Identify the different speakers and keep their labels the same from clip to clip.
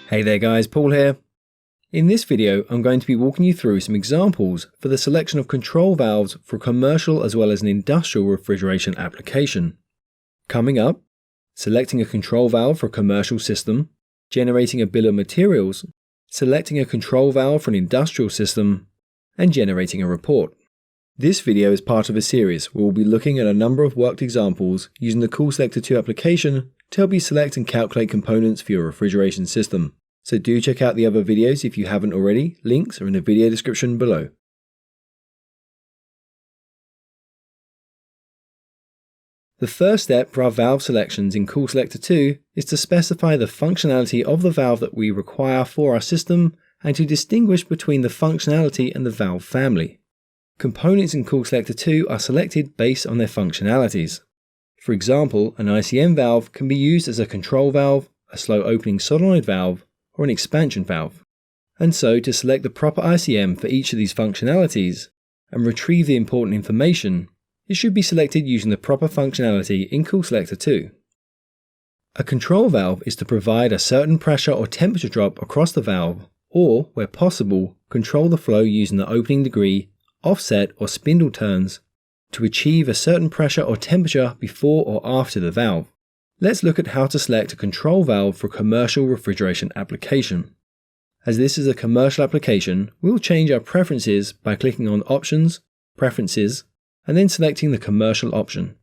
Speaker 1: Hey there guys, Paul here. In this video, I'm going to be walking you through some examples for the selection of control valves for commercial as well as an industrial refrigeration application. Coming up, selecting a control valve for a commercial system, generating a bill of materials, selecting a control valve for an industrial system, and generating a report. This video is part of a series where we'll be looking at a number of worked examples using the Coolselector 2 application to help you select and calculate components for your refrigeration system. So do check out the other videos if you haven't already. Links are in the video description below. The first step for our valve selections in Coolselector 2 is to specify the functionality of the valve that we require for our system and to distinguish between the functionality and the valve family. Components in Coolselector 2 are selected based on their functionalities. For example, an ICM valve can be used as a control valve, a slow opening solenoid valve, or an expansion valve. And so to select the proper ICM for each of these functionalities and retrieve the important information, it should be selected using the proper functionality in Coolselector 2. A control valve is to provide a certain pressure or temperature drop across the valve, or, where possible, control the flow using the opening degree, offset or spindle turns to achieve a certain pressure or temperature before or after the valve. Let's look at how to select a control valve for a commercial refrigeration application. As this is a commercial application, we'll change our preferences by clicking on Options, Preferences, and then selecting the commercial option.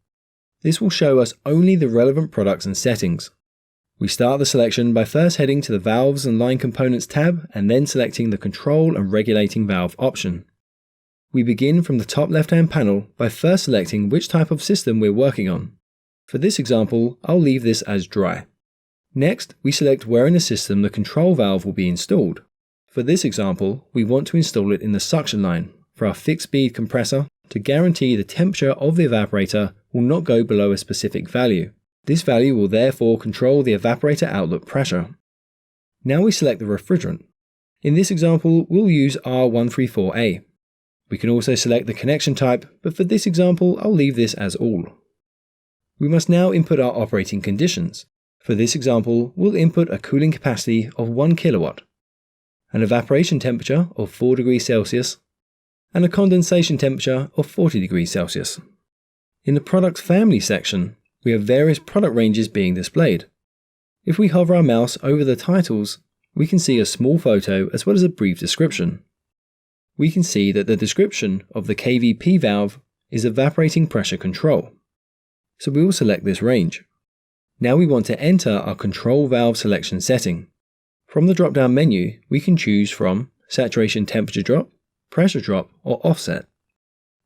Speaker 1: This will show us only the relevant products and settings. We start the selection by first heading to the Valves and Line Components tab and then selecting the Control and Regulating Valve option. We begin from the top left-hand panel by first selecting which type of system we're working on. For this example, I'll leave this as dry. Next, we select where in the system the control valve will be installed. For this example, we want to install it in the suction line for our fixed speed compressor to guarantee the temperature of the evaporator will not go below a specific value. This value will therefore control the evaporator outlet pressure. Now we select the refrigerant. In this example, we'll use R134A. We can also select the connection type, but for this example, I'll leave this as all. We must now input our operating conditions. For this example, we'll input a cooling capacity of 1 kilowatt, an evaporation temperature of 4 degrees Celsius, and a condensation temperature of 40 degrees Celsius. In the Products Family section, we have various product ranges being displayed. If we hover our mouse over the titles, we can see a small photo as well as a brief description. We can see that the description of the KVP valve is evaporating pressure control. So we will select this range. Now we want to enter our control valve selection setting. From the drop-down menu, we can choose from saturation temperature drop, pressure drop, or offset.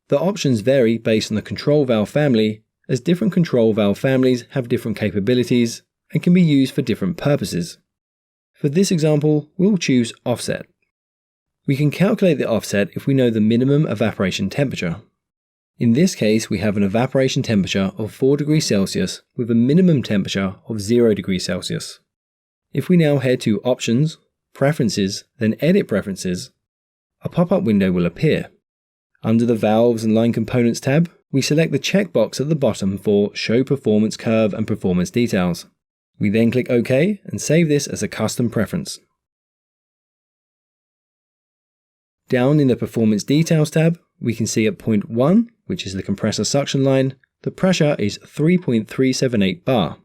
Speaker 1: The options vary based on the control valve family, as different control valve families have different capabilities and can be used for different purposes. For this example, we'll choose offset. We can calculate the offset if we know the minimum evaporation temperature. In this case, we have an evaporation temperature of 4 degrees Celsius with a minimum temperature of 0 degrees Celsius. If we now head to Options, Preferences, then Edit Preferences, a pop-up window will appear. Under the Valves and Line Components tab, we select the checkbox at the bottom for Show Performance Curve and Performance Details. We then click OK and save this as a custom preference. Down in the Performance Details tab, we can see at point 1, which is the compressor suction line, the pressure is 3.378 bar,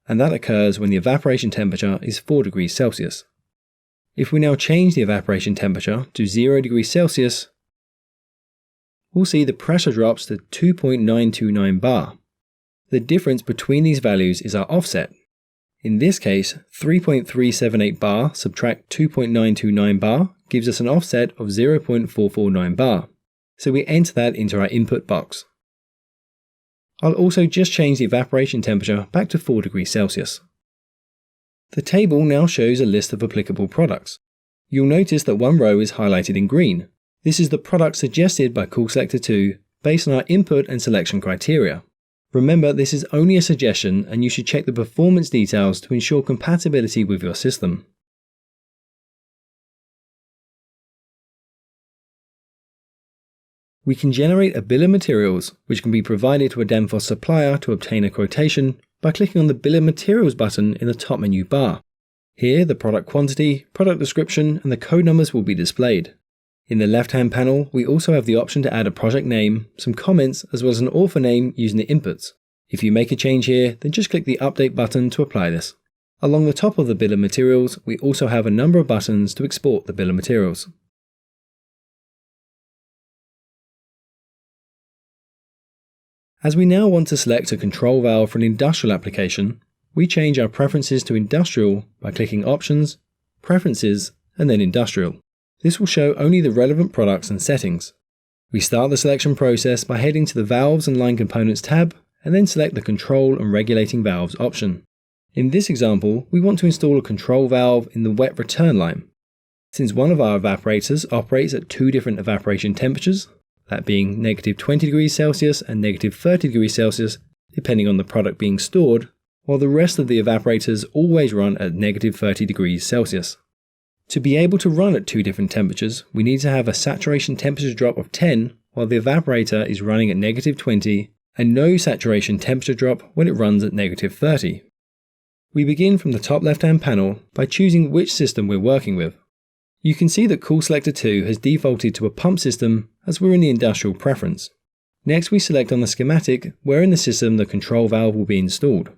Speaker 1: and that occurs when the evaporation temperature is 4 degrees Celsius. If we now change the evaporation temperature to 0 degrees Celsius, we'll see the pressure drops to 2.929 bar. The difference between these values is our offset. In this case, 3.378 bar subtract 2.929 bar gives us an offset of 0.449 bar. So we enter that into our input box. I'll also just change the evaporation temperature back to 4 degrees Celsius. The table now shows a list of applicable products. You'll notice that one row is highlighted in green. This is the product suggested by Coolselector 2 based on our input and selection criteria. Remember, this is only a suggestion and you should check the performance details to ensure compatibility with your system. We can generate a bill of materials which can be provided to a Danfoss supplier to obtain a quotation by clicking on the Bill of Materials button in the top menu bar. Here, the product quantity, product description, and the code numbers will be displayed. In the left-hand panel, we also have the option to add a project name, some comments, as well as an author name using the inputs. If you make a change here, then just click the Update button to apply this. Along the top of the bill of materials, we also have a number of buttons to export the bill of materials. As we now want to select a control valve for an industrial application, we change our preferences to industrial by clicking Options, Preferences, and then Industrial. This will show only the relevant products and settings. We start the selection process by heading to the Valves and Line Components tab, and then select the Control and Regulating Valves option. In this example, we want to install a control valve in the wet return line. Since one of our evaporators operates at two different evaporation temperatures, that being -20 degrees Celsius and -30 degrees Celsius, depending on the product being stored, while the rest of the evaporators always run at -30 degrees Celsius. To be able to run at two different temperatures, we need to have a saturation temperature drop of 10 while the evaporator is running at -20 and no saturation temperature drop when it runs at -30. We begin from the top left-hand panel by choosing which system we're working with. You can see that Coolselector 2 has defaulted to a pump system as we're in the industrial preference. Next we select on the schematic where in the system the control valve will be installed.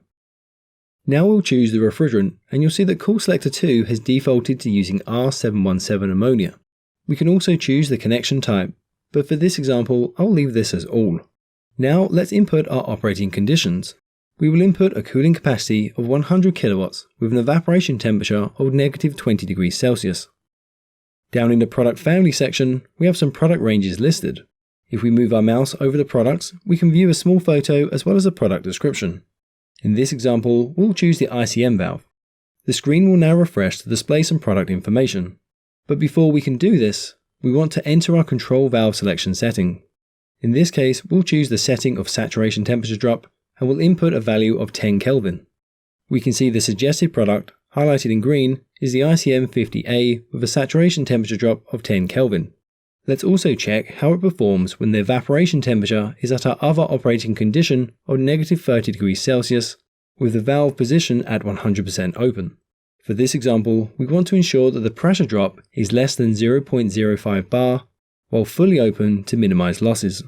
Speaker 1: Now we'll choose the refrigerant, and you'll see that Coolselector 2 has defaulted to using R717 ammonia. We can also choose the connection type, but for this example I'll leave this as all. Now let's input our operating conditions. We will input a cooling capacity of 100 kilowatts with an evaporation temperature of -20 degrees Celsius. Down in the product family section, we have some product ranges listed. If we move our mouse over the products, we can view a small photo as well as a product description. In this example, we'll choose the ICM valve. The screen will now refresh to display some product information. But before we can do this, we want to enter our control valve selection setting. In this case, we'll choose the setting of saturation temperature drop and we'll input a value of 10 Kelvin. We can see the suggested product, highlighted in green, is the ICM 50A with a saturation temperature drop of 10 Kelvin. Let's also check how it performs when the evaporation temperature is at our other operating condition of -30 degrees Celsius with the valve position at 100% open. For this example, we want to ensure that the pressure drop is less than 0.05 bar while fully open to minimize losses.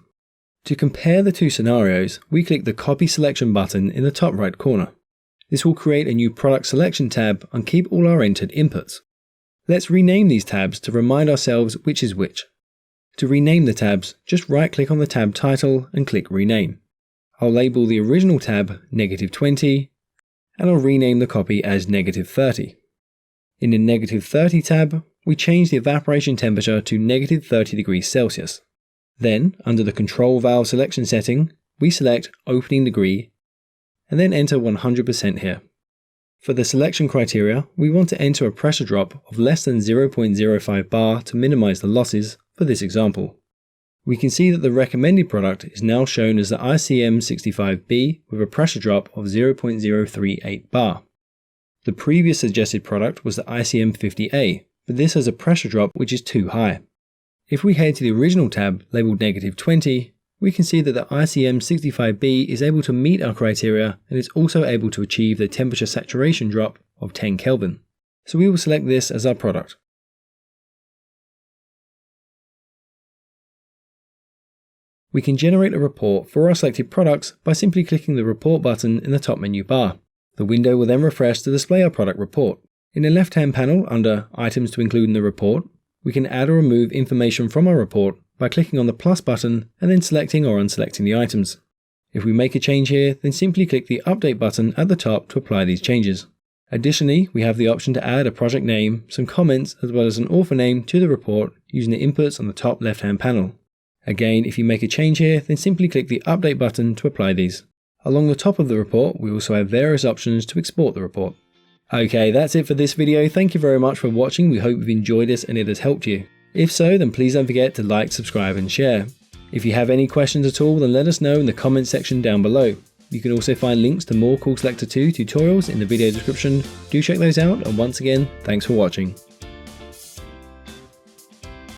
Speaker 1: To compare the two scenarios, we click the Copy Selection button in the top right corner. This will create a new product selection tab and keep all our entered inputs. Let's rename these tabs to remind ourselves which is which. To rename the tabs, just right-click on the tab title and click Rename. I'll label the original tab -20 and I'll rename the copy as -30. In the -30 tab, we change the evaporation temperature to -30 degrees Celsius. Then, under the control valve selection setting, we select Opening Degree and then enter 100% here. For the selection criteria, we want to enter a pressure drop of less than 0.05 bar to minimize the losses for this example. We can see that the recommended product is now shown as the ICM 65B with a pressure drop of 0.038 bar. The previous suggested product was the ICM 50A, but this has a pressure drop which is too high. If we head to the original tab labeled -20, we can see that the ICM 65B is able to meet our criteria and is also able to achieve the temperature saturation drop of 10 Kelvin. So we will select this as our product. We can generate a report for our selected products by simply clicking the Report button in the top menu bar. The window will then refresh to display our product report. In the left-hand panel under Items to include in the report, we can add or remove information from our report by clicking on the plus button and then selecting or unselecting the items. If we make a change here, then simply click the Update button at the top to apply these changes. Additionally, we have the option to add a project name, some comments, as well as an author name to the report using the inputs on the top left-hand panel. Again, if you make a change here, then simply click the Update button to apply these. Along the top of the report, we also have various options to export the report. Okay, that's it for this video. Thank you very much for watching. We hope you've enjoyed this and it has helped you. If so, then please don't forget to like, subscribe and share. If you have any questions at all, then let us know in the comment section down below. You can also find links to more Coolselector 2 tutorials in the video description. Do check those out, and once again, thanks for watching.